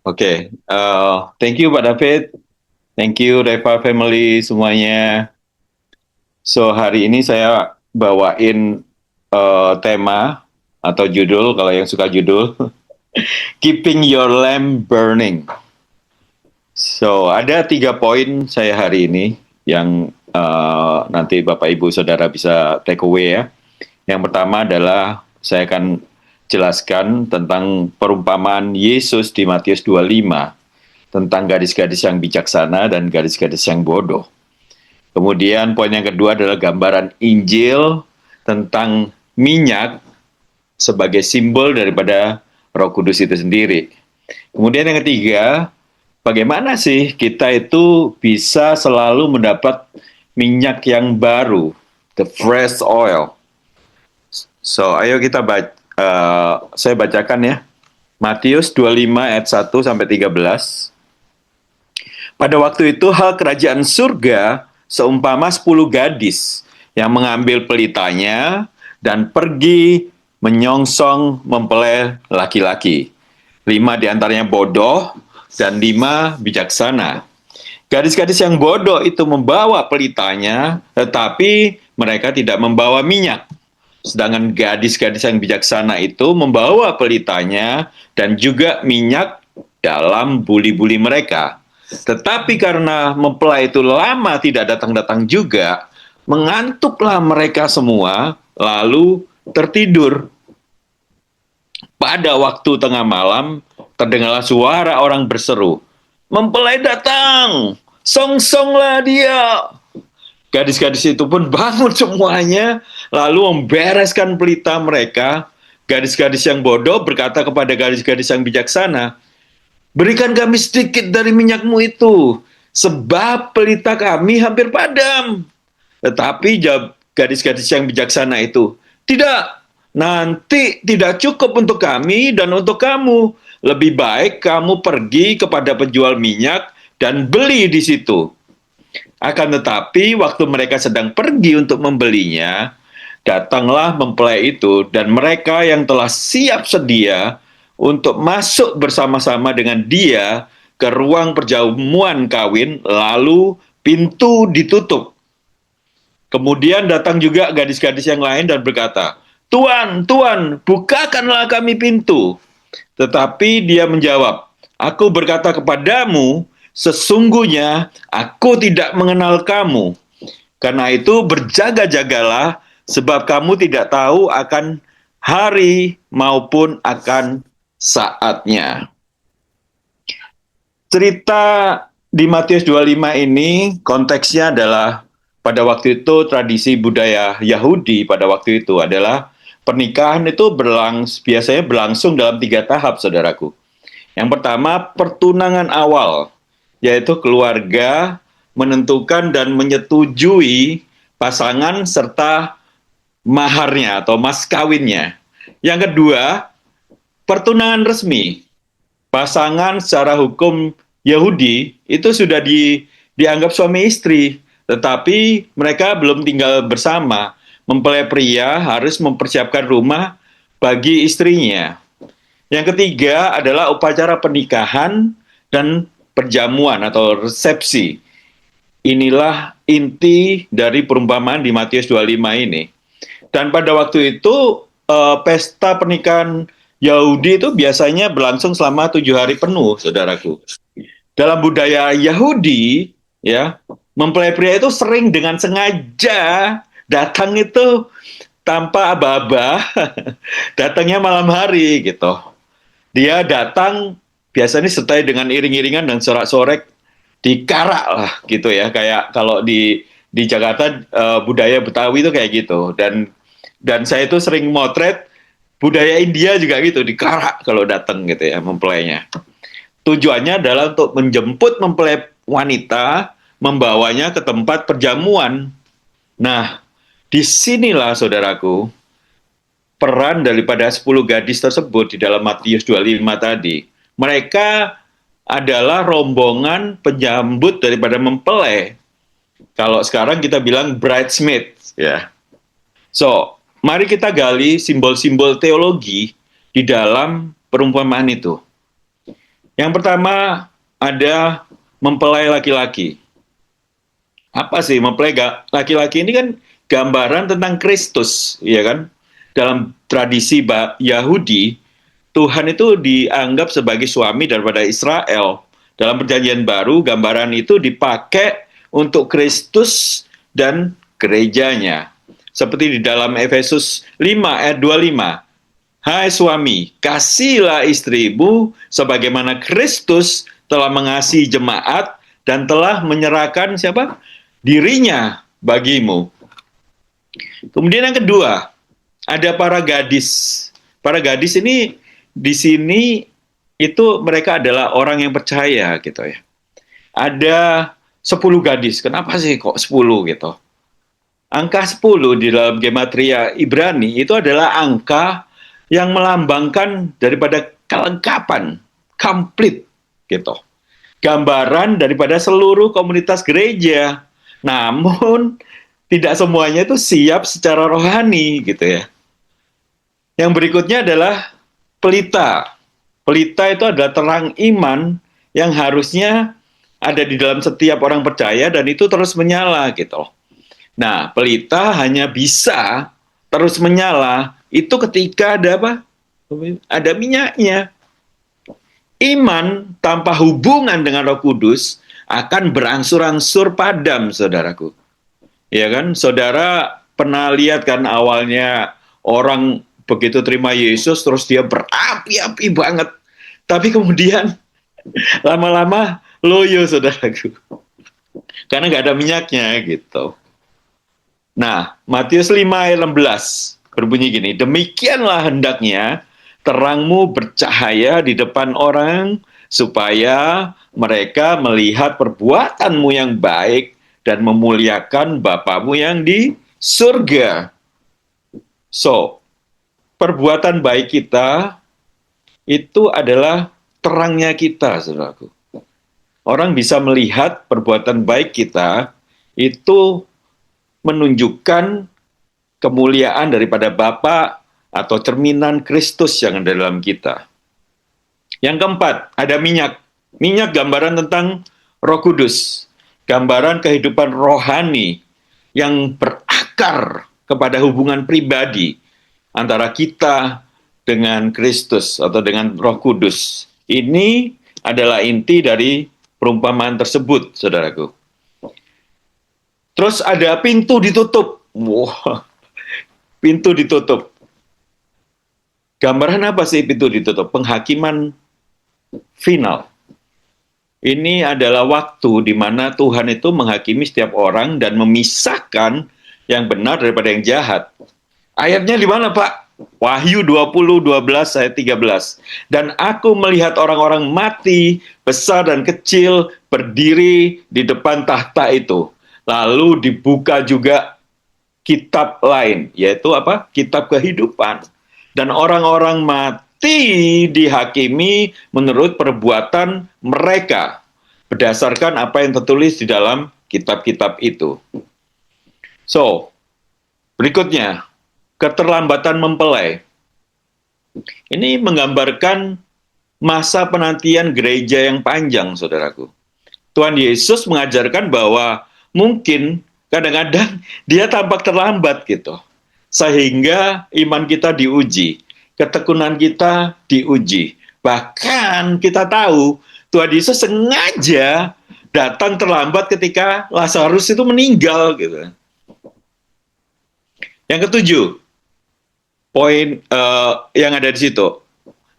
Oke, thank you Pak David, thank you Reva family semuanya. So hari ini saya bawain tema atau judul, kalau yang suka judul, Keeping Your Lamp Burning. So ada 3 poin saya hari ini yang nanti Bapak Ibu Saudara bisa take away ya. Yang pertama adalah saya akan jelaskan tentang perumpamaan Yesus di Matius 25 tentang gadis-gadis yang bijaksana dan gadis-gadis yang bodoh. Kemudian poin yang kedua adalah gambaran Injil tentang minyak sebagai simbol daripada Roh Kudus itu sendiri. Kemudian yang ketiga, bagaimana sih kita itu bisa selalu mendapat minyak yang baru, the fresh oil. So, ayo kita saya bacakan ya. Matius 25 ayat 1 sampai 13. Pada waktu itu hal kerajaan surga seumpama 10 gadis yang mengambil pelitanya dan pergi menyongsong mempelai laki-laki. 5 diantaranya bodoh dan 5 bijaksana. Gadis-gadis yang bodoh itu membawa pelitanya, tetapi mereka tidak membawa minyak. Sedangkan gadis-gadis yang bijaksana itu membawa pelitanya dan juga minyak dalam buli-buli mereka. Tetapi karena mempelai itu lama tidak datang-datang juga, mengantuklah mereka semua, lalu tertidur. Pada waktu tengah malam, terdengarlah suara orang berseru, "Mempelai datang, songsonglah dia." Gadis-gadis itu pun bangun semuanya, lalu membereskan pelita mereka. Gadis-gadis yang bodoh berkata kepada gadis-gadis yang bijaksana, "Berikan kami sedikit dari minyakmu itu, sebab pelita kami hampir padam." Tetapi jawab gadis-gadis yang bijaksana itu, "Tidak, nanti tidak cukup untuk kami dan untuk kamu. Lebih baik kamu pergi kepada penjual minyak dan beli di situ." Akan tetapi waktu mereka sedang pergi untuk membelinya, datanglah mempelai itu dan mereka yang telah siap sedia untuk masuk bersama-sama dengan dia ke ruang perjamuan kawin, lalu pintu ditutup. Kemudian datang juga gadis-gadis yang lain dan berkata, "Tuan, Tuan, bukakanlah kami pintu." Tetapi dia menjawab, "Aku berkata kepadamu, sesungguhnya aku tidak mengenal kamu. Karena itu berjaga-jagalah, sebab kamu tidak tahu akan hari maupun akan saatnya." Cerita di Matius 25 ini konteksnya adalah pada waktu itu tradisi budaya Yahudi pada waktu itu adalah pernikahan itu biasanya berlangsung dalam 3 tahap, saudaraku. Yang pertama, pertunangan awal, yaitu keluarga menentukan dan menyetujui pasangan serta maharnya atau mas kawinnya. Yang kedua, pertunangan resmi. Pasangan secara hukum Yahudi itu sudah dianggap suami istri, tetapi mereka belum tinggal bersama. Mempelai pria harus mempersiapkan rumah bagi istrinya. Yang ketiga adalah upacara pernikahan dan perjamuan atau resepsi. Inilah inti dari perumpamaan di Matius 25 ini. Dan pada waktu itu pesta pernikahan Yahudi itu biasanya berlangsung selama 7 hari penuh, saudaraku. Dalam budaya Yahudi, ya, mempelai pria itu sering dengan sengaja datang itu tanpa aba-aba, datangnya malam hari gitu. Dia datang biasanya disertai dengan iring-iringan dan sorak-sorek di karak lah gitu ya, kayak kalau di Jakarta budaya Betawi itu kayak gitu. Dan saya itu sering motret budaya India juga gitu, di karak kalau datang gitu ya mempelainya. Tujuannya adalah untuk menjemput mempelai wanita, membawanya ke tempat perjamuan. Nah, disinilah saudaraku peran daripada 10 gadis tersebut di dalam Matius 25 tadi. Mereka adalah rombongan penyambut daripada mempelai. Kalau sekarang kita bilang bridesmaid, ya. So, mari kita gali simbol-simbol teologi di dalam perumpamaan itu. Yang pertama ada mempelai laki-laki. Apa sih mempelai laki-laki ini kan gambaran tentang Kristus, ya kan? Dalam tradisi Yahudi, Tuhan itu dianggap sebagai suami daripada Israel. Dalam perjanjian baru, gambaran itu dipakai untuk Kristus dan gerejanya. Seperti di dalam Efesus 5 ayat 25. Hai suami, kasihilah istrimu sebagaimana Kristus telah mengasihi jemaat dan telah menyerahkan siapa? Dirinya bagimu. Kemudian yang kedua, ada para gadis. Para gadis ini di sini itu mereka adalah orang yang percaya gitu ya. Ada 10 gadis. Kenapa sih kok 10 gitu? Angka 10 di dalam gematria Ibrani itu adalah angka yang melambangkan daripada kelengkapan, komplit gitu. Gambaran daripada seluruh komunitas gereja. Namun tidak semuanya itu siap secara rohani gitu ya. Yang berikutnya adalah pelita. Pelita itu adalah terang iman yang harusnya ada di dalam setiap orang percaya dan itu terus menyala gitu. Nah, pelita hanya bisa terus menyala itu ketika ada apa? Ada minyaknya. Iman tanpa hubungan dengan Roh Kudus akan berangsur-angsur padam, saudaraku. Ya kan, saudara pernah lihat kan awalnya orang begitu terima Yesus terus dia berapi-api banget. Tapi kemudian lama-lama loyo, saudaraku. Karena nggak ada minyaknya gitu. Nah, Matius 5 ayat 16 berbunyi gini, demikianlah hendaknya terangmu bercahaya di depan orang supaya mereka melihat perbuatanmu yang baik dan memuliakan Bapamu yang di surga. So, perbuatan baik kita itu adalah terangnya kita, saudaraku. Orang bisa melihat perbuatan baik kita itu menunjukkan kemuliaan daripada Bapa atau cerminan Kristus yang ada dalam kita. Yang keempat, ada minyak. Minyak gambaran tentang Roh Kudus. Gambaran kehidupan rohani yang berakar kepada hubungan pribadi antara kita dengan Kristus atau dengan Roh Kudus. Ini adalah inti dari perumpamaan tersebut, saudaraku. Terus ada pintu ditutup. Wow, pintu ditutup. Gambaran apa sih pintu ditutup? Penghakiman final. Ini adalah waktu di mana Tuhan itu menghakimi setiap orang dan memisahkan yang benar daripada yang jahat. Ayatnya di mana, Pak? Wahyu 20:12 ayat 13. Dan aku melihat orang-orang mati, besar dan kecil, berdiri di depan tahta itu. Lalu dibuka juga kitab lain, yaitu apa? Kitab kehidupan. Dan orang-orang mati dihakimi menurut perbuatan mereka, berdasarkan apa yang tertulis di dalam kitab-kitab itu. So, berikutnya, keterlambatan mempelai. Ini menggambarkan masa penantian gereja yang panjang, saudaraku. Tuhan Yesus mengajarkan bahwa mungkin kadang-kadang dia tampak terlambat gitu. Sehingga iman kita diuji, ketekunan kita diuji. Bahkan kita tahu Tuhan Yesus sengaja datang terlambat ketika Lazarus itu meninggal gitu. Yang ketujuh, poin yang ada di situ.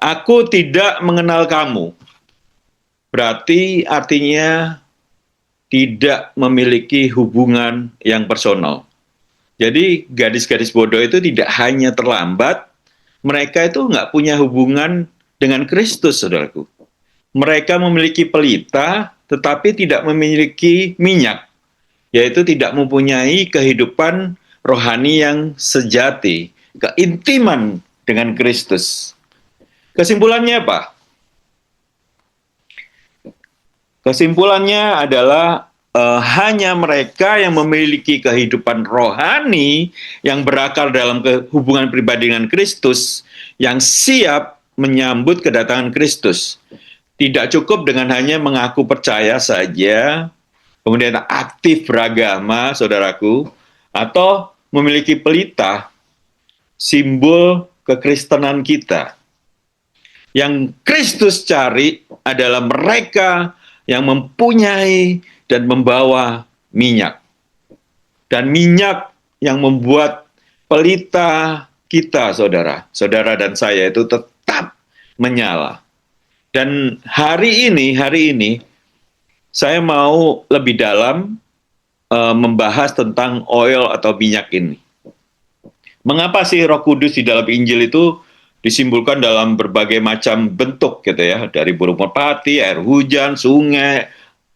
Aku tidak mengenal kamu. Berarti artinya tidak memiliki hubungan yang personal. Jadi gadis-gadis bodoh itu tidak hanya terlambat, mereka itu nggak punya hubungan dengan Kristus, saudaraku. Mereka memiliki pelita, tetapi tidak memiliki minyak, yaitu tidak mempunyai kehidupan rohani yang sejati, keintiman dengan Kristus. Kesimpulannya apa? Kesimpulannya adalah hanya mereka yang memiliki kehidupan rohani yang berakar dalam hubungan pribadi dengan Kristus yang siap menyambut kedatangan Kristus. Tidak cukup dengan hanya mengaku percaya saja, kemudian aktif beragama, saudaraku, atau memiliki pelita, simbol kekristenan kita. Yang Kristus cari adalah mereka yang mempunyai dan membawa minyak. Dan minyak yang membuat pelita kita, saudara dan saya itu tetap menyala. Dan hari ini saya mau lebih dalam membahas tentang oil atau minyak ini. Mengapa sih Roh Kudus di dalam Injil itu disimbolkan dalam berbagai macam bentuk gitu ya, dari burung merpati, air hujan, sungai,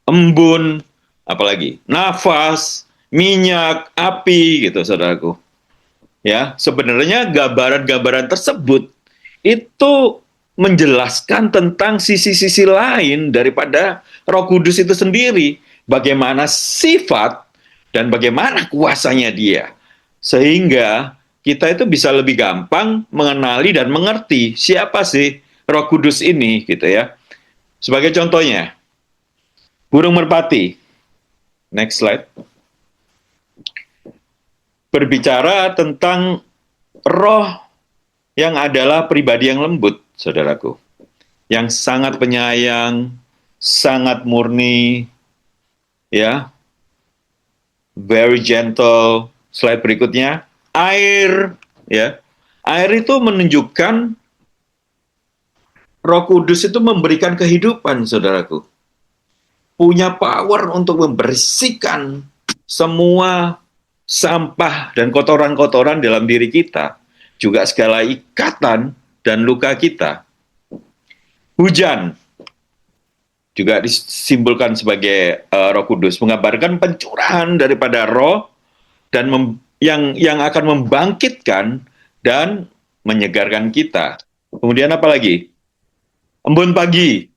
embun, apalagi nafas, minyak, api gitu, saudaraku. Ya, sebenarnya gambaran-gambaran tersebut itu menjelaskan tentang sisi-sisi lain daripada Roh Kudus itu sendiri, bagaimana sifat dan bagaimana kuasanya Dia. Sehingga kita itu bisa lebih gampang mengenali dan mengerti siapa sih Roh Kudus ini gitu ya. Sebagai contohnya, burung merpati. Next slide. Berbicara tentang roh yang adalah pribadi yang lembut, saudaraku. Yang sangat penyayang, sangat murni, ya, very gentle. Slide berikutnya, air, ya. Air itu menunjukkan Roh Kudus itu memberikan kehidupan, saudaraku. Punya power untuk membersihkan semua sampah dan kotoran-kotoran dalam diri kita, juga segala ikatan dan luka kita. Hujan juga disimbolkan sebagai Roh Kudus, menggambarkan pencurahan daripada Roh dan yang akan membangkitkan dan menyegarkan kita. Kemudian apa lagi? Embun pagi.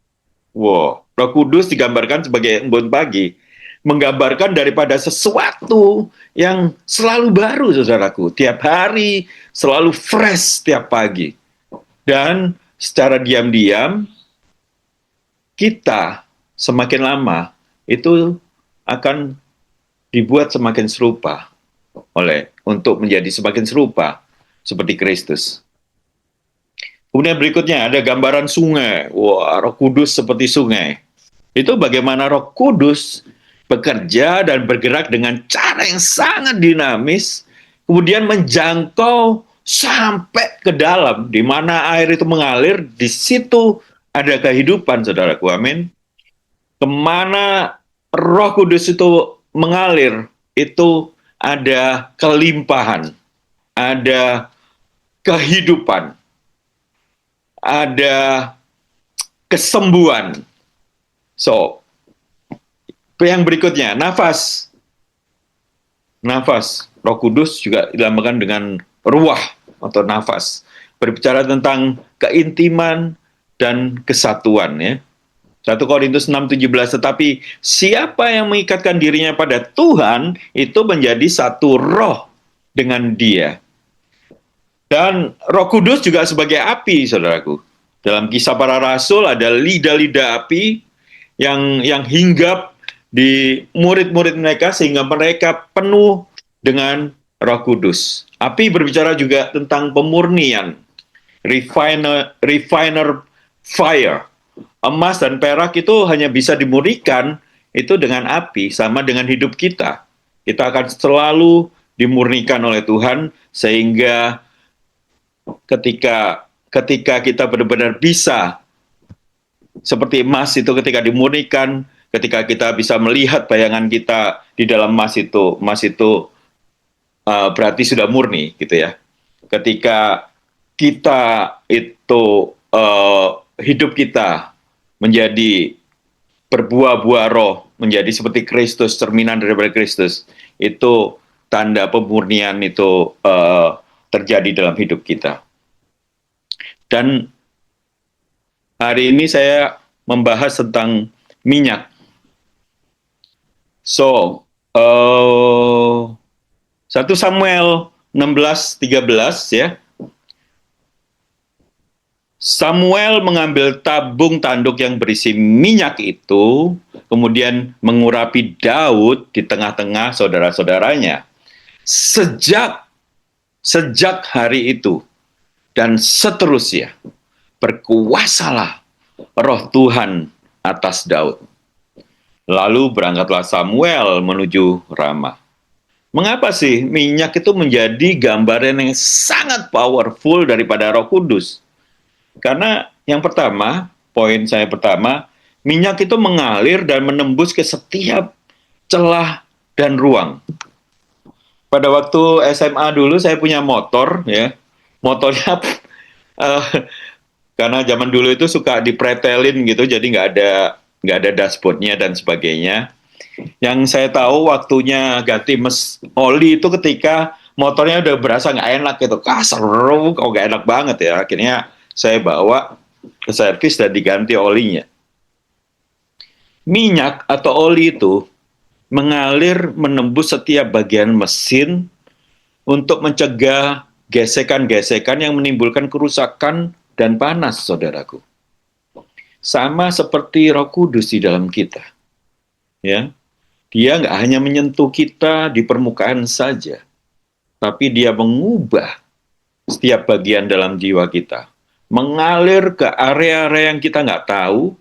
Wow, Roh Kudus digambarkan sebagai embun pagi, menggambarkan daripada sesuatu yang selalu baru, saudaraku. Tiap hari selalu fresh tiap pagi. Dan secara diam-diam kita semakin lama itu akan dibuat semakin serupa untuk menjadi semakin serupa seperti Kristus. Kemudian berikutnya ada gambaran sungai. Wah, Roh Kudus seperti sungai. Itu bagaimana Roh Kudus bekerja dan bergerak dengan cara yang sangat dinamis, kemudian menjangkau sampai ke dalam, di mana air itu mengalir, di situ ada kehidupan, saudaraku, amin. Kemana Roh Kudus itu mengalir, itu ada kelimpahan, ada kehidupan, ada kesembuhan. So, yang berikutnya, nafas. Nafas, Roh Kudus juga dilambangkan dengan ruah atau nafas. Berbicara tentang keintiman dan kesatuan ya. 1 Korintus 6:17, tetapi siapa yang mengikatkan dirinya pada Tuhan itu menjadi satu roh dengan Dia. Dan Roh Kudus juga sebagai api, saudaraku. Dalam Kisah Para Rasul ada lidah-lidah api yang hinggap di murid-murid mereka sehingga mereka penuh dengan Roh Kudus. Api berbicara juga tentang pemurnian, refiner fire. Emas dan perak itu hanya bisa dimurnikan itu dengan api, sama dengan hidup kita. Kita akan selalu dimurnikan oleh Tuhan sehingga ketika kita benar-benar bisa seperti emas itu ketika dimurnikan, ketika kita bisa melihat bayangan kita di dalam emas itu berarti sudah murni gitu ya. Ketika kita itu hidup kita menjadi berbuah-buah roh, menjadi seperti Kristus, cerminan daripada Kristus, itu tanda pemurnian itu terjadi dalam hidup kita. Dan hari ini saya membahas tentang minyak. So, 1 Samuel 16:13 ya. Samuel mengambil tabung tanduk yang berisi minyak itu, kemudian mengurapi Daud di tengah-tengah saudara-saudaranya. Sejak sejak hari itu dan seterusnya, berkuasalah roh Tuhan atas Daud. Lalu berangkatlah Samuel menuju Rama. Mengapa sih minyak itu menjadi gambaran yang sangat powerful daripada Roh Kudus? Karena yang pertama, poin saya pertama, minyak itu mengalir dan menembus ke setiap celah dan ruang. Pada waktu SMA dulu saya punya motor, ya, motornya uh, karena zaman dulu itu suka dipretelin gitu, jadi nggak ada dashboardnya dan sebagainya. Yang saya tahu waktunya ganti oli itu ketika motornya udah berasa nggak enak gitu, seru, kok nggak enak banget ya. Akhirnya saya bawa ke servis dan diganti olinya. Minyak atau oli itu mengalir menembus setiap bagian mesin untuk mencegah gesekan-gesekan yang menimbulkan kerusakan dan panas, saudaraku. Sama seperti Roh Kudus di dalam kita. Ya, dia nggak hanya menyentuh kita di permukaan saja, tapi dia mengubah setiap bagian dalam jiwa kita. Mengalir ke area-area yang kita nggak tahu,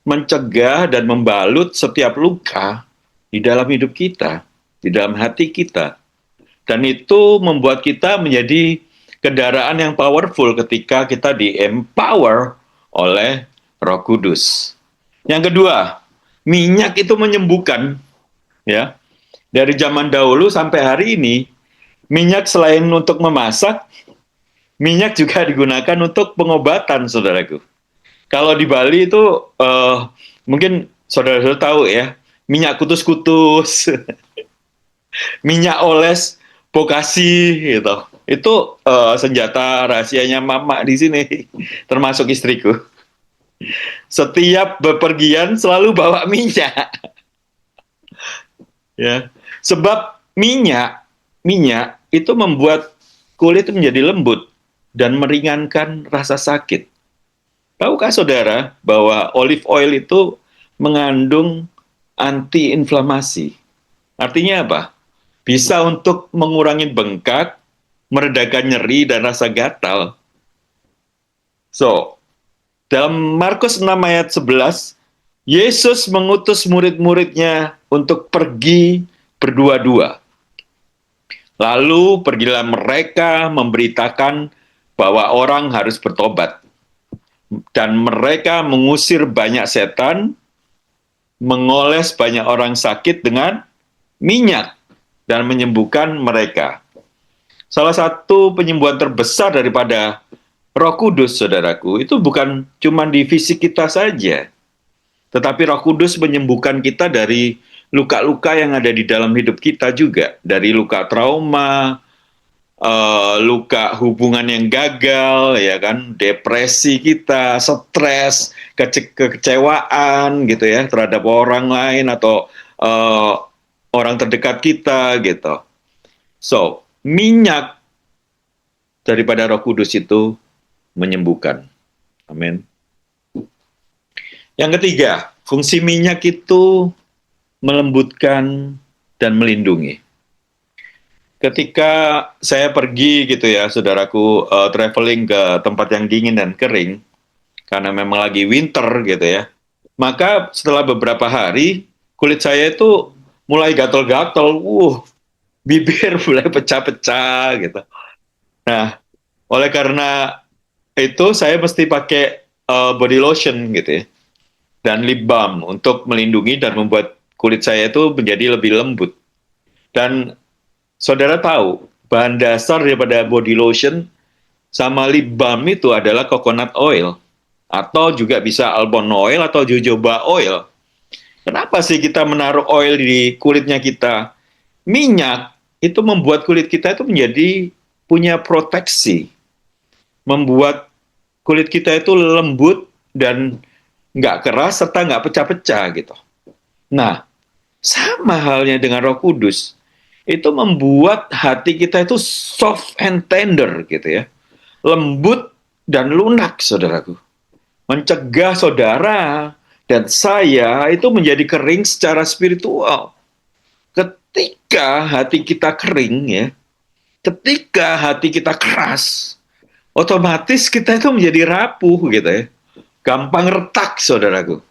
mencegah dan membalut setiap luka di dalam hidup kita, di dalam hati kita. Dan itu membuat kita menjadi kendaraan yang powerful ketika kita di-empower oleh Roh Kudus. Yang kedua, minyak itu menyembuhkan, ya. Dari zaman dahulu sampai hari ini, minyak selain untuk memasak, minyak juga digunakan untuk pengobatan, saudaraku. Kalau di Bali itu mungkin saudara-saudara tahu ya, minyak kutus-kutus, minyak oles Pokasi gitu. Itu senjata rahasianya mama di sini, termasuk istriku. Setiap bepergian selalu bawa minyak. Ya, sebab minyak itu membuat kulit menjadi lembut dan meringankan rasa sakit. Tahukah saudara bahwa olive oil itu mengandung anti-inflamasi? Artinya apa? Bisa untuk mengurangi bengkak, meredakan nyeri dan rasa gatal. So, dalam Markus 6 ayat 11, Yesus mengutus murid-muridnya untuk pergi berdua-dua. Lalu pergilah mereka memberitakan bahwa orang harus bertobat. Dan mereka mengusir banyak setan, mengoles banyak orang sakit dengan minyak, dan menyembuhkan mereka. Salah satu penyembuhan terbesar daripada Roh Kudus, saudaraku, itu bukan cuma di fisik kita saja, tetapi Roh Kudus menyembuhkan kita dari luka-luka yang ada di dalam hidup kita juga, dari luka trauma, luka hubungan yang gagal, ya kan, depresi kita, stres, kekecewaan gitu ya terhadap orang lain atau orang terdekat kita gitu. So, minyak daripada Roh Kudus itu menyembuhkan. Amin. Yang ketiga, fungsi minyak itu melembutkan dan melindungi. Ketika saya pergi gitu ya, saudaraku, traveling ke tempat yang dingin dan kering, karena memang lagi winter gitu ya, maka setelah beberapa hari, kulit saya itu mulai gatal-gatal, bibir mulai pecah-pecah gitu. Nah, oleh karena itu saya mesti pakai body lotion gitu ya, dan lip balm untuk melindungi dan membuat kulit saya itu menjadi lebih lembut. Dan saudara tahu, bahan dasar daripada body lotion sama lip balm itu adalah coconut oil, atau juga bisa almond oil atau jojoba oil. Kenapa sih kita menaruh oil di kulitnya kita? Minyak itu membuat kulit kita itu menjadi punya proteksi, membuat kulit kita itu lembut dan nggak keras serta nggak pecah-pecah gitu. Nah, sama halnya dengan Roh Kudus, itu membuat hati kita itu soft and tender gitu ya, lembut dan lunak, saudaraku. Mencegah saudara dan saya itu menjadi kering secara spiritual. Ketika hati kita kering ya, ketika hati kita keras, otomatis kita itu menjadi rapuh gitu ya. Gampang retak, saudaraku.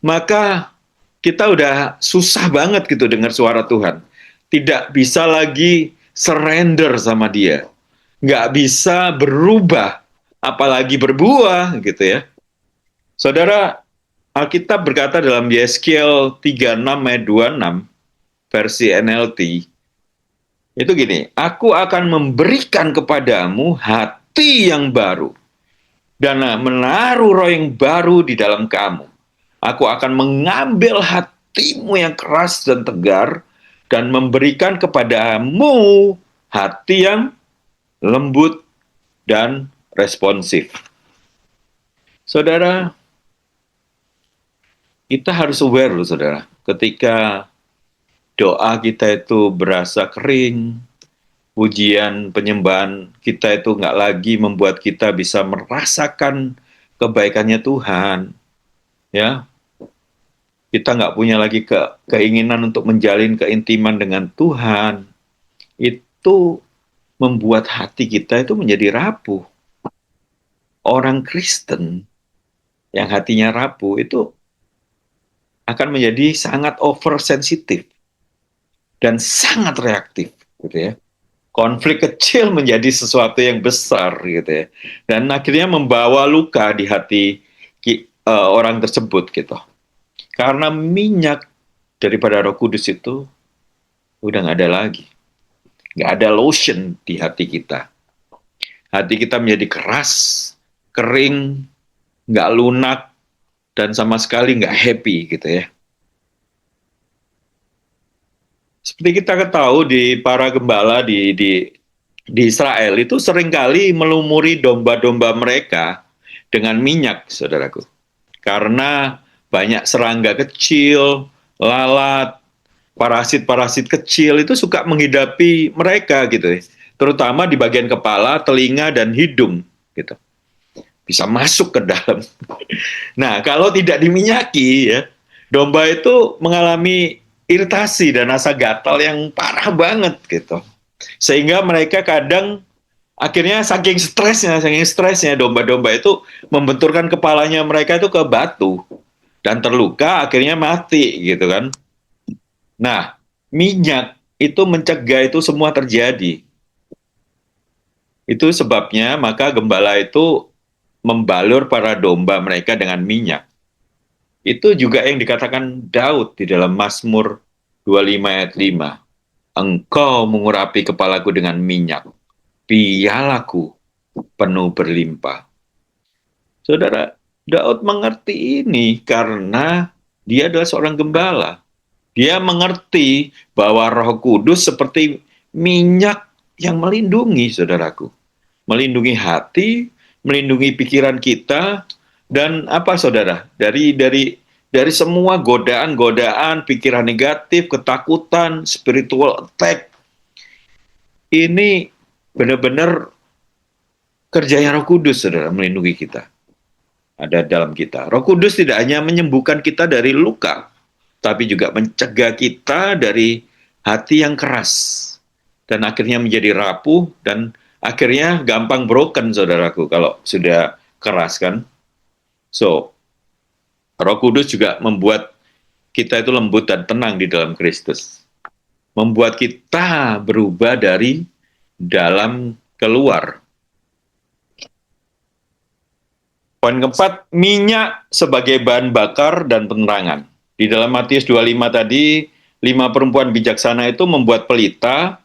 Maka kita udah susah banget gitu dengar suara Tuhan. Tidak bisa lagi surrender sama dia. Nggak bisa berubah, apalagi berbuah gitu ya. Saudara, Alkitab berkata dalam Yeskiel 36 ayat 26 versi NLT, itu gini, aku akan memberikan kepadamu hati yang baru dan menaruh roh yang baru di dalam kamu. Aku akan mengambil hatimu yang keras dan tegar dan memberikan kepadamu hati yang lembut dan responsif. Saudara, kita harus aware loh, saudara. Ketika doa kita itu berasa kering, pujian penyembahan kita itu nggak lagi membuat kita bisa merasakan kebaikannya Tuhan, ya. Kita nggak punya lagi keinginan untuk menjalin keintiman dengan Tuhan. Itu membuat hati kita itu menjadi rapuh. Orang Kristen yang hatinya rapuh itu akan menjadi sangat oversensitif dan sangat reaktif, gitu ya. Konflik kecil menjadi sesuatu yang besar, gitu ya. Dan akhirnya membawa luka di hati orang tersebut, gitu. Karena minyak daripada Roh Kudus itu udah nggak ada lagi, nggak ada lotion di hati kita. Hati kita menjadi keras, kering, nggak lunak, dan sama sekali nggak happy, gitu ya. Seperti kita ketahui di para gembala di Israel itu seringkali melumuri domba-domba mereka dengan minyak, saudaraku. Karena banyak serangga kecil, lalat, parasit-parasit kecil itu suka menghidapi mereka gitu ya. Terutama di bagian kepala, telinga, dan hidung gitu. Bisa masuk ke dalam. Nah, kalau tidak diminyaki ya, domba itu mengalami iritasi dan rasa gatal yang parah banget gitu. Sehingga mereka kadang akhirnya saking stresnya domba-domba itu membenturkan kepalanya mereka itu ke batu dan terluka akhirnya mati gitu kan. Nah, minyak itu mencegah itu semua terjadi. Itu sebabnya maka gembala itu membalur para domba mereka dengan minyak. Itu juga yang dikatakan Daud di dalam Mazmur 25 ayat 5. Engkau mengurapi kepalaku dengan minyak, pialaku penuh berlimpah. Saudara, Daud mengerti ini karena dia adalah seorang gembala. Dia mengerti bahwa Roh Kudus seperti minyak yang melindungi, saudaraku. Melindungi hati, melindungi pikiran kita, dan apa, saudara? Dari semua godaan-godaan, pikiran negatif, ketakutan, spiritual attack, ini benar-benar kerjanya Roh Kudus, saudara, melindungi kita. Ada dalam kita. Roh Kudus tidak hanya menyembuhkan kita dari luka, tapi juga mencegah kita dari hati yang keras. Dan akhirnya menjadi rapuh, dan akhirnya gampang broken, saudaraku, kalau sudah keras kan. So, Roh Kudus juga membuat kita itu lembut dan tenang di dalam Kristus. Membuat kita berubah dari dalam keluar. Poin keempat, minyak sebagai bahan bakar dan penerangan. Di dalam Matius 25 tadi, 5 perempuan bijaksana itu membuat pelita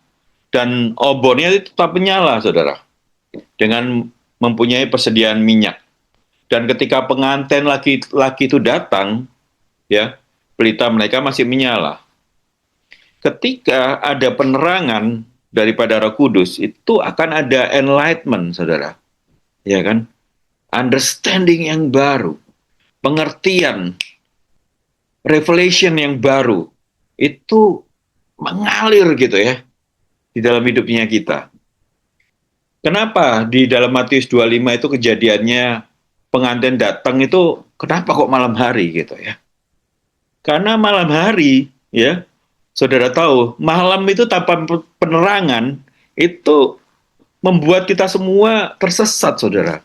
dan obornya itu tetap menyala, saudara. Dengan mempunyai persediaan minyak. Dan ketika pengantin laki-laki itu datang, ya, pelita mereka masih menyala. Ketika ada penerangan daripada Roh Kudus, itu akan ada enlightenment, saudara. Ya kan? Understanding yang baru, pengertian, revelation yang baru, itu mengalir gitu ya, di dalam hidupnya kita. Kenapa di dalam Matius 25 itu kejadiannya pengantin datang itu kenapa kok malam hari gitu ya? Karena malam hari ya, saudara tahu, malam itu tanpa penerangan itu membuat kita semua tersesat, saudara.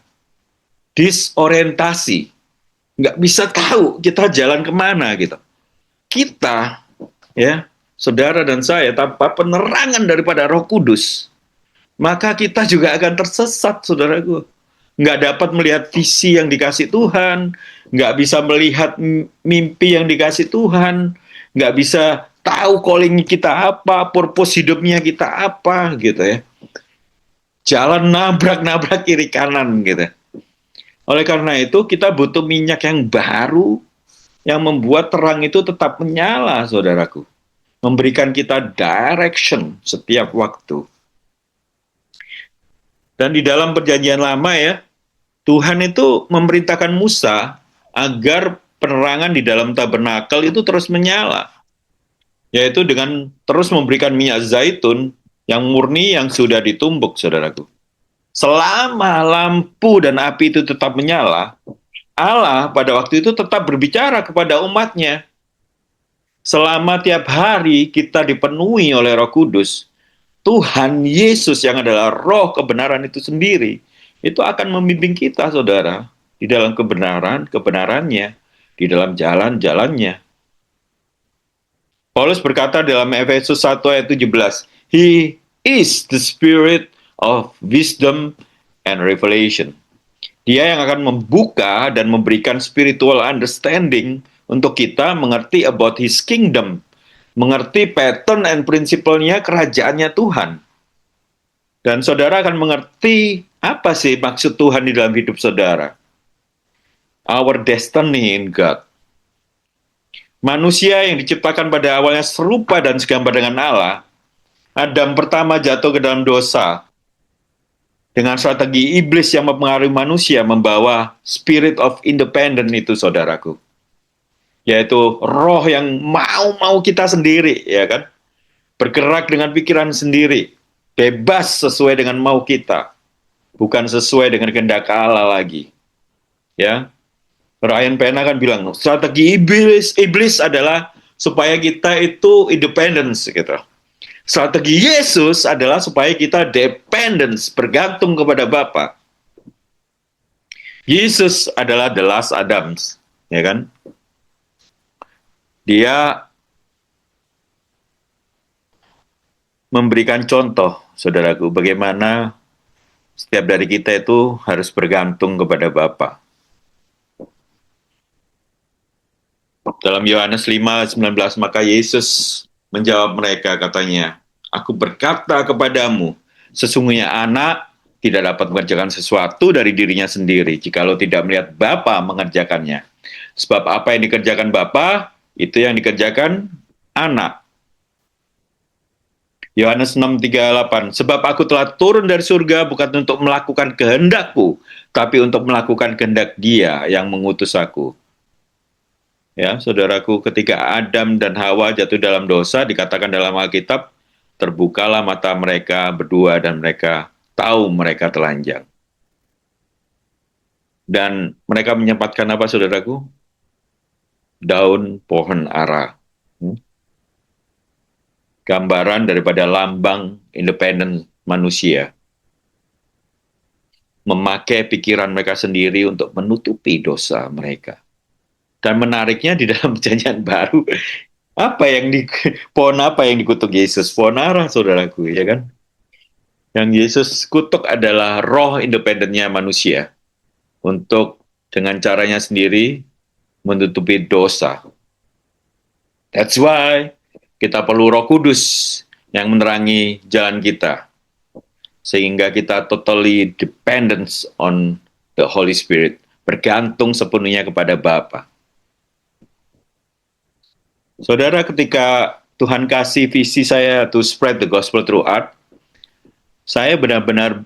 Disorientasi, nggak bisa tahu kita jalan kemana gitu. Kita, ya, saudara dan saya, tanpa penerangan daripada Roh Kudus, maka kita juga akan tersesat, saudaraku. Nggak dapat melihat visi yang dikasih Tuhan, nggak bisa melihat mimpi yang dikasih Tuhan, nggak bisa tahu calling kita apa, purpose hidupnya kita apa, gitu ya. Jalan nabrak-nabrak kiri kanan, gitu. Oleh karena itu, kita butuh minyak yang baru, yang membuat terang itu tetap menyala, saudaraku. Memberikan kita direction setiap waktu. Dan di dalam perjanjian lama ya, Tuhan itu memerintahkan Musa agar penerangan di dalam tabernakel itu terus menyala. Yaitu dengan terus memberikan minyak zaitun yang murni yang sudah ditumbuk, saudaraku. Selama lampu dan api itu tetap menyala, Allah pada waktu itu tetap berbicara kepada umatnya. Selama tiap hari kita dipenuhi oleh Roh Kudus, Tuhan Yesus yang adalah roh kebenaran itu sendiri, itu akan membimbing kita, saudara, di dalam kebenarannya, di dalam jalan-jalannya. Paulus berkata dalam Efesus 1 ayat 17, He is the spirit of wisdom and revelation. Dia yang akan membuka dan memberikan spiritual understanding untuk kita mengerti about His kingdom, mengerti pattern and principle-nya kerajaannya Tuhan. Dan saudara akan mengerti apa sih maksud Tuhan di dalam hidup saudara. Our destiny in God. Manusia yang diciptakan pada awalnya serupa dan segambar dengan Allah, Adam pertama jatuh ke dalam dosa. Dengan strategi iblis yang mempengaruhi manusia membawa spirit of independent itu, saudaraku. Yaitu roh yang mau kita sendiri, ya kan? Bergerak dengan pikiran sendiri, bebas sesuai dengan mau kita, bukan sesuai dengan kehendak Allah lagi. Ya, Ryan Pena kan bilang strategi iblis adalah supaya kita itu independence gitu. Strategi Yesus adalah supaya kita dependence, bergantung kepada Bapa. Yesus adalah the last Adams, ya kan? Dia memberikan contoh, saudaraku, bagaimana setiap dari kita itu harus bergantung kepada Bapa. Dalam Yohanes 5:19, maka Yesus menjawab mereka, katanya, Aku berkata kepadamu, sesungguhnya anak tidak dapat mengerjakan sesuatu dari dirinya sendiri, jikalau tidak melihat Bapa mengerjakannya. Sebab apa yang dikerjakan Bapa, itu yang dikerjakan anak. Yohanes 6:38, sebab aku telah turun dari surga bukan untuk melakukan kehendakku, tapi untuk melakukan kehendak Dia yang mengutus aku. Ya, saudaraku, ketika Adam dan Hawa jatuh dalam dosa, dikatakan dalam Alkitab, terbukalah mata mereka berdua dan mereka tahu mereka telanjang. Dan mereka menyempatkan apa, saudaraku? Daun pohon ara. Gambaran daripada lambang independen manusia. Memakai pikiran mereka sendiri untuk menutupi dosa mereka. Dan menariknya di dalam perjanjian baru, pohon apa yang dikutuk Yesus? Pohon ara, saudaraku, ya kan? Yang Yesus kutuk adalah roh independennya manusia untuk dengan caranya sendiri menutupi dosa. That's why kita perlu Roh Kudus yang menerangi jalan kita, sehingga kita totally dependent on the Holy Spirit, bergantung sepenuhnya kepada Bapa. Saudara, ketika Tuhan kasih visi saya to spread the gospel through art, saya benar-benar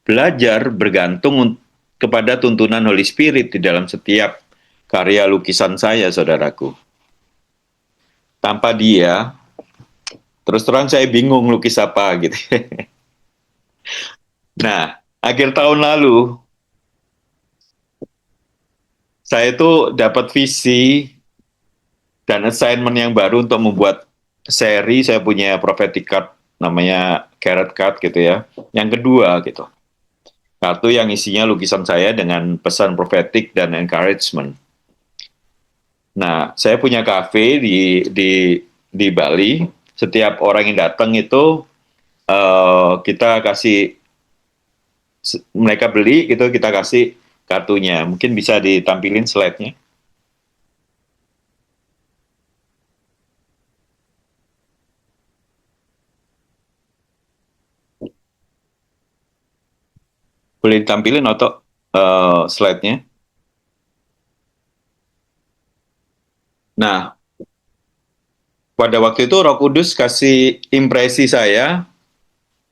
belajar bergantung kepada tuntunan Holy Spirit di dalam setiap karya lukisan saya, saudaraku. Tanpa Dia, terus terang saya bingung lukis apa gitu. Nah, akhir tahun lalu saya tuh dapat visi dan assignment yang baru untuk membuat seri. Saya punya prophetic card namanya Carrot Card gitu ya. Yang kedua gitu. Kartu yang isinya lukisan saya dengan pesan prophetic dan encouragement. Nah, saya punya kafe di Bali. Setiap orang yang datang itu kita kasih mereka beli gitu, kita kasih kartunya. Mungkin bisa ditampilin slide-nya. Boleh ditampilin atau slide-nya. Nah, pada waktu itu Roh Kudus kasih impresi saya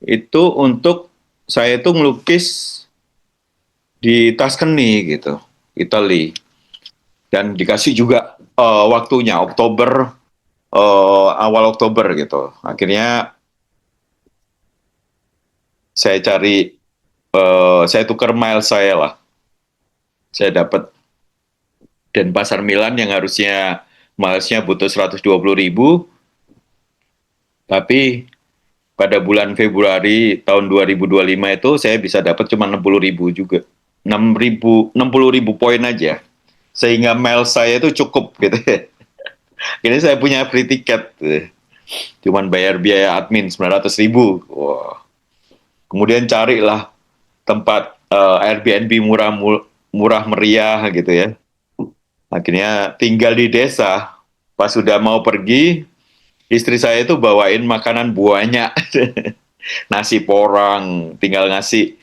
itu untuk saya itu ngelukis di Tuscany gitu, Italy. Dan dikasih juga waktunya Oktober, awal Oktober gitu. Akhirnya saya cari, saya tukar miles saya lah. Saya dapat Denpasar Milan yang harusnya milesnya butuh 120.000, tapi pada bulan Februari tahun 2025 itu saya bisa dapat cuma 60.000 juga. 60.000 poin aja. Sehingga miles saya itu cukup gitu. Ini saya punya free tiket. Cuman bayar biaya admin 900.000. Wow. Kemudian carilah tempat Airbnb murah meriah gitu ya. Akhirnya tinggal di desa. Pas sudah mau pergi, istri saya itu bawain makanan banyak. Nasi porang, tinggal ngasih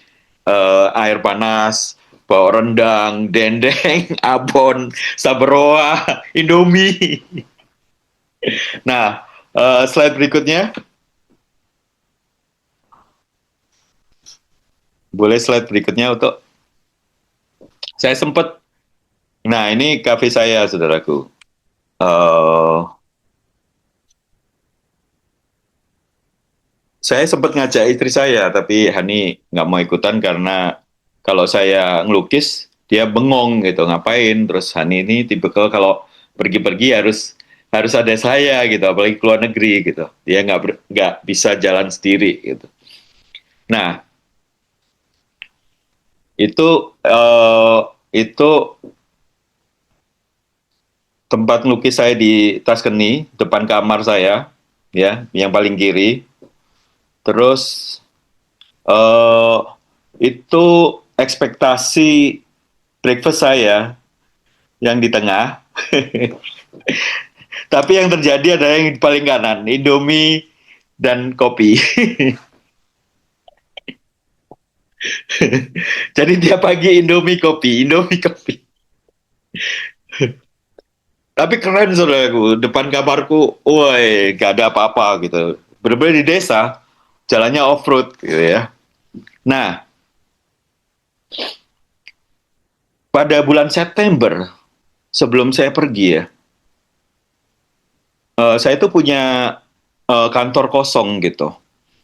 air panas, bawa rendang, dendeng, abon, sabroa, indomie. Nah, slide berikutnya. Boleh slide berikutnya untuk saya sempat. Nah, ini kafe saya, saudaraku. Uh, saya sempat ngajak istri saya, tapi Hani nggak mau ikutan karena kalau saya ngelukis, dia bengong gitu, ngapain. Terus Hani ini tipikal kalau pergi-pergi harus harus ada saya gitu, apalagi keluar negeri gitu. Dia nggak bisa jalan sendiri gitu. Nah, itu itu tempat ngelukis saya di Tuscany, depan kamar saya, ya, yang paling kiri. Terus eh itu ekspektasi breakfast saya yang di tengah. Tapi yang terjadi adalah yang di paling kanan, Indomie dan kopi. Jadi tiap pagi Indomie kopi, Indomie kopi. Tapi keren saudaraku, depan kamarku, woi, gak ada apa-apa gitu. Benar-benar di desa, jalannya off-road gitu ya. Nah, pada bulan September, sebelum saya pergi ya, saya tuh punya kantor kosong gitu.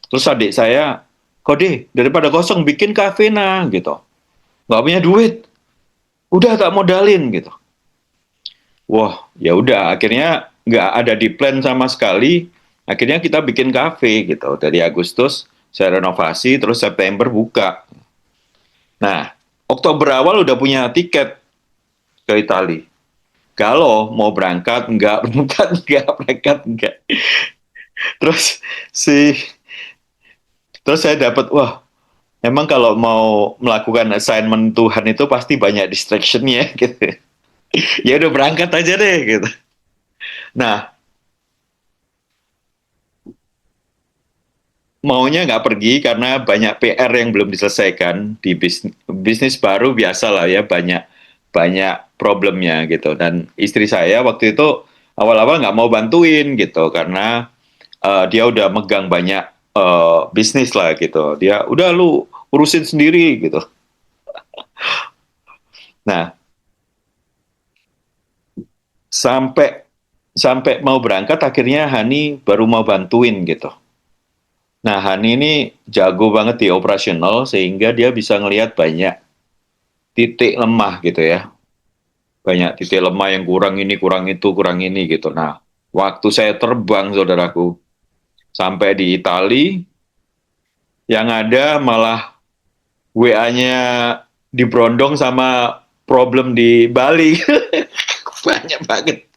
Terus adik saya, Kode, daripada kosong bikin kafe nah gitu. Nggak punya duit, udah tak modalin gitu. Wah, ya udah akhirnya nggak ada di plan sama sekali. Akhirnya kita bikin kafe gitu. Dari Agustus saya renovasi, terus September buka. Nah, Oktober awal udah punya tiket ke Italia. Kalau mau berangkat, nggak berangkat, nggak berangkat, nggak. Terus si terus saya dapat, wah, emang kalau mau melakukan assignment Tuhan itu pasti banyak distractionnya gitu. Ya udah berangkat aja deh gitu. Nah, maunya nggak pergi karena banyak PR yang belum diselesaikan di bisnis baru, biasa lah ya, banyak banyak problemnya gitu. Dan istri saya waktu itu awal-awal nggak mau bantuin gitu karena dia udah megang banyak bisnis lah gitu. Dia udah lu urusin sendiri gitu. Nah, sampai sampai mau berangkat akhirnya Hani baru mau bantuin gitu. Nah, Hani ini jago banget di operasional sehingga dia bisa ngelihat banyak titik lemah gitu ya. Banyak titik lemah yang kurang ini gitu. Nah, waktu saya terbang, saudaraku, sampai di Itali, yang ada malah WA-nya diberondong sama problem di Bali. Banyak banget.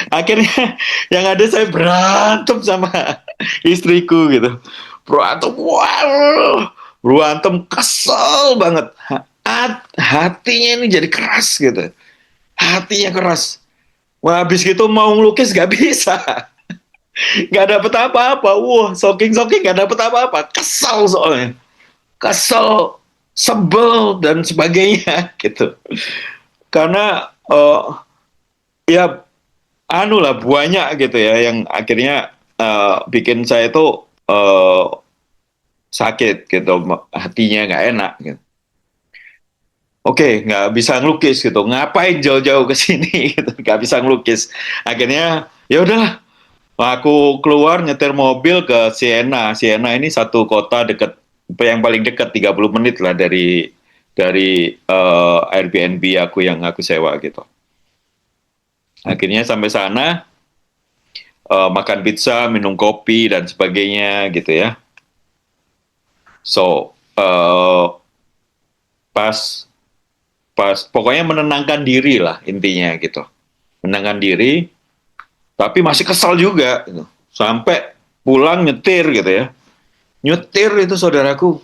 Akhirnya yang ada saya berantem sama istriku gitu. Berantem, wow, berantem kesel banget. Hatinya ini jadi keras gitu. Hatinya keras. Wah, habis gitu mau ngelukis gak bisa. Gak dapet apa-apa. Wah, soking-soking gak dapet apa-apa. Kesel soalnya. Kesel, sebel, dan sebagainya gitu. Karena ya anu lah banyak gitu ya yang akhirnya bikin saya itu sakit gitu, hatinya nggak enak gitu. Oke, nggak bisa ngelukis gitu. Ngapain jauh-jauh ke sini gitu. Nggak bisa ngelukis. Akhirnya ya udahlah. Aku keluar nyetir mobil ke Siena. Siena ini satu kota dekat, yang paling dekat 30 menit lah dari Airbnb aku yang aku sewa gitu. Akhirnya sampai sana, makan pizza, minum kopi dan sebagainya gitu ya. So pas pas pokoknya menenangkan diri lah intinya gitu. Menenangkan diri, tapi masih kesal juga gitu. Sampai pulang nyetir gitu ya. Nyetir itu saudaraku,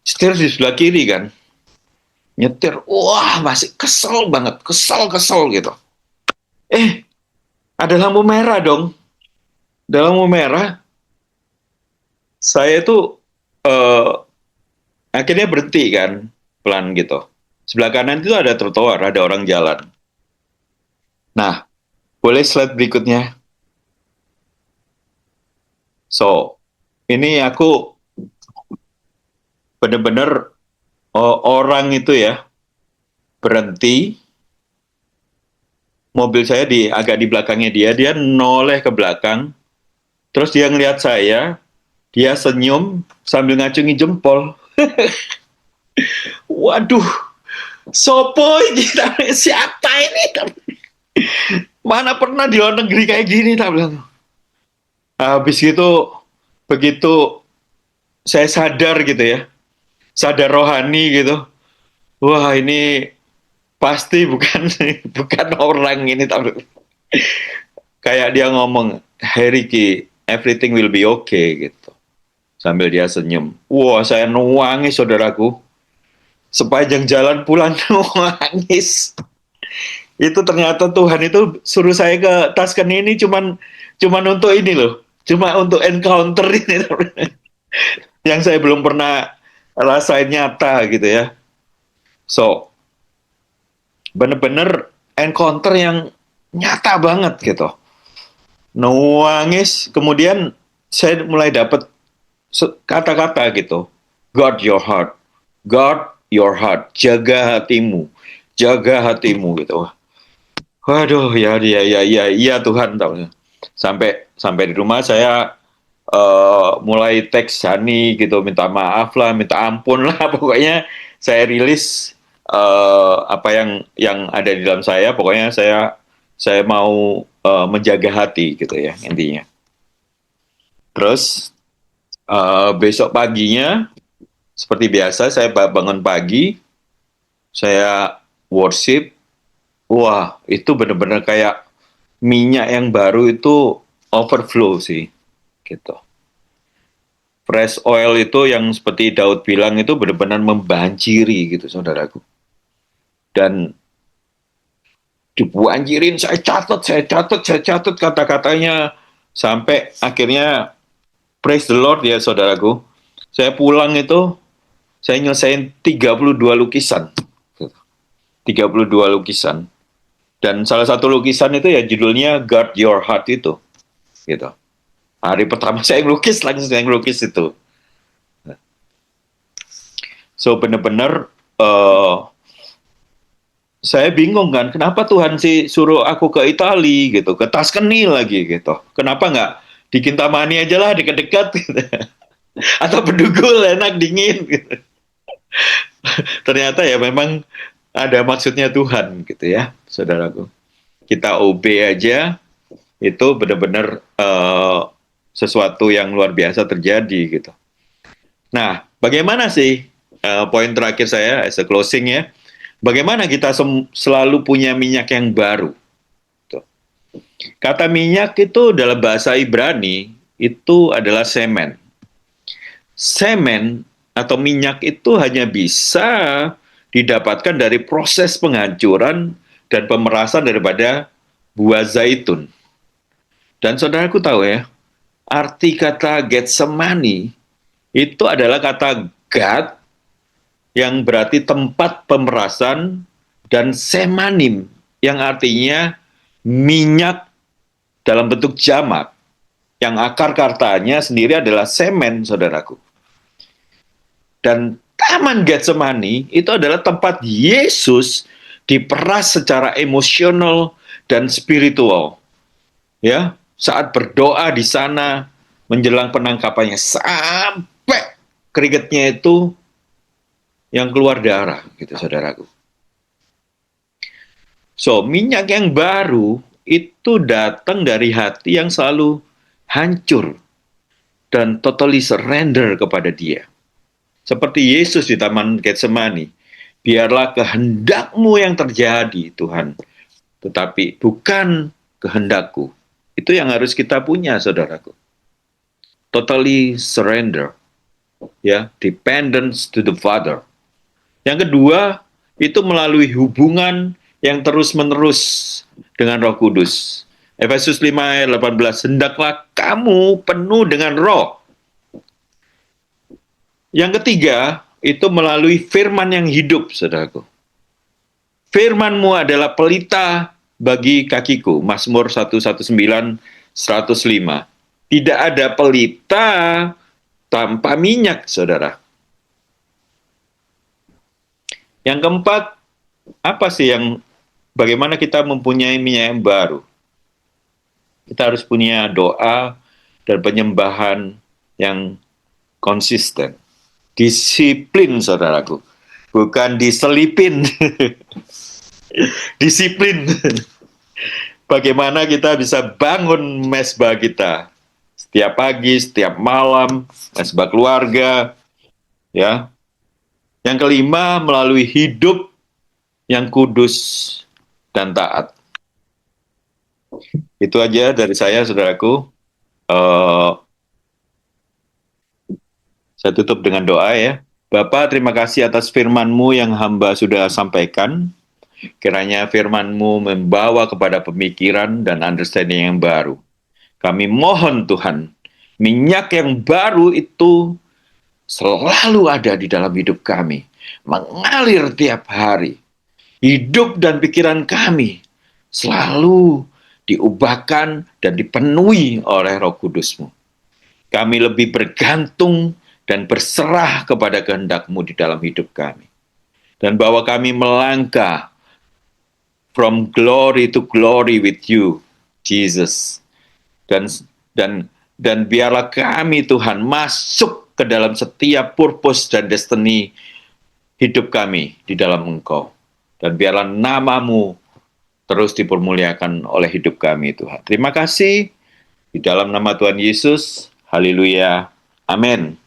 setir di sebelah kiri kan. Nyetir, wah masih kesel banget, kesel gitu. Eh, ada lampu merah dong. Ada lampu merah, saya tuh eh, akhirnya berhenti kan, pelan gitu. Sebelah kanan itu ada trotoar, ada orang jalan. Nah, boleh slide berikutnya. So, ini aku bener-bener orang itu ya berhenti, mobil saya agak di belakangnya dia noleh ke belakang, terus dia ngeliat saya, dia senyum sambil ngacungi jempol. Waduh, sopo ini? Siapa ini? Mana pernah di luar negeri kayak gini, tak bilang. Habis itu, begitu saya sadar gitu ya, sadar rohani gitu. Wah, ini pasti bukan bukan orang ini, tapi kayak dia ngomong, "Hey Ricky, everything will be okay," gitu. Sambil dia senyum. Wah, saya nangis saudaraku. Sepanjang jalan pulang nangis. Itu ternyata Tuhan itu suruh saya ke Tuscany ini cuman untuk ini loh. Cuma untuk encounter ini. Yang saya belum pernah rasain nyata gitu ya. So, bener-bener encounter yang nyata banget gitu. Nangis, kemudian saya mulai dapat kata-kata gitu. Guard your heart. Guard your heart. Jaga hatimu. Jaga hatimu gitu. Waduh, ya Tuhan. Sampai sampai di rumah saya mulai teks Hani gitu, minta maaf lah, minta ampun lah. Pokoknya saya rilis apa yang ada di dalam saya. Pokoknya saya mau menjaga hati gitu ya intinya. Terus besok paginya seperti biasa saya bangun pagi, saya worship. Wah, itu benar-benar kayak minyak yang baru itu overflow sih, gitu. Fresh oil itu yang seperti Daud bilang itu benar-benar membanjiri gitu, saudaraku. Dan dibanjirin, saya catat kata-katanya sampai akhirnya praise the Lord ya, saudaraku. Saya pulang itu, saya nyelesain 32 lukisan. 32 lukisan. Dan salah satu lukisan itu ya judulnya Guard Your Heart itu. Gitu. Hari pertama saya ngelukis, langsung saya ngelukis itu. So benar-benar saya bingung kan, kenapa Tuhan sih suruh aku ke Italia gitu, ke Tuscany lagi gitu. Kenapa nggak di Kintamani aja lah, dekat-dekat gitu. Atau bedugul enak dingin gitu. Ternyata ya memang ada maksudnya Tuhan gitu ya, saudaraku. Kita obey aja itu benar-benar sesuatu yang luar biasa terjadi gitu. Nah, bagaimana sih poin terakhir saya as a closing ya? Bagaimana kita selalu punya minyak yang baru? Tuh. Kata minyak itu dalam bahasa Ibrani itu adalah semen. Semen atau minyak itu hanya bisa didapatkan dari proses penghancuran dan pemerasan daripada buah zaitun. Dan saudaraku tahu ya, arti kata Getsemani itu adalah kata God yang berarti tempat pemerasan dan semanim yang artinya minyak dalam bentuk jamak yang akar katanya sendiri adalah semen, saudaraku. Dan Taman Getsemani itu adalah tempat Yesus diperas secara emosional dan spiritual. Ya, saat berdoa di sana menjelang penangkapannya sampai keringetnya itu yang keluar darah gitu saudaraku. So, minyak yang baru itu datang dari hati yang selalu hancur dan totally surrender kepada Dia. Seperti Yesus di Taman Getsemani, biarlah kehendakmu yang terjadi, Tuhan, tetapi bukan kehendakku. Itu yang harus kita punya, saudaraku. Totally surrender, ya, dependence to the Father. Yang kedua, itu melalui hubungan yang terus-menerus dengan Roh Kudus. Efesus 5 ayat 18, hendaklah kamu penuh dengan roh. Yang ketiga, itu melalui firman yang hidup, saudaraku. Firman-Mu adalah pelita bagi kakiku. Mazmur 119, 105. Tidak ada pelita tanpa minyak, saudara. Yang keempat, apa sih bagaimana kita mempunyai minyak yang baru? Kita harus punya doa dan penyembahan yang konsisten. Disiplin, saudaraku. Bukan diselipin. Disiplin. Bagaimana kita bisa bangun mesbah kita. Setiap pagi, setiap malam, mesbah keluarga. Ya. Yang kelima, melalui hidup yang kudus dan taat. Itu aja dari saya, saudaraku. Saya tutup dengan doa ya. Bapa, terima kasih atas firman-Mu yang hamba sudah sampaikan. Kiranya firman-Mu membawa kepada pemikiran dan understanding yang baru. Kami mohon Tuhan, minyak yang baru itu selalu ada di dalam hidup kami. Mengalir tiap hari. Hidup dan pikiran kami selalu diubahkan dan dipenuhi oleh Roh Kudus-Mu. Kami lebih bergantung dan berserah kepada kehendak-Mu di dalam hidup kami. Dan bahwa kami melangkah from glory to glory with you, Jesus. Dan biarlah kami, Tuhan, masuk ke dalam setiap purpose dan destiny hidup kami di dalam Engkau. Dan biarlah nama-Mu terus dipermuliakan oleh hidup kami, Tuhan. Terima kasih. Di dalam nama Tuhan Yesus. Haleluya. Amin.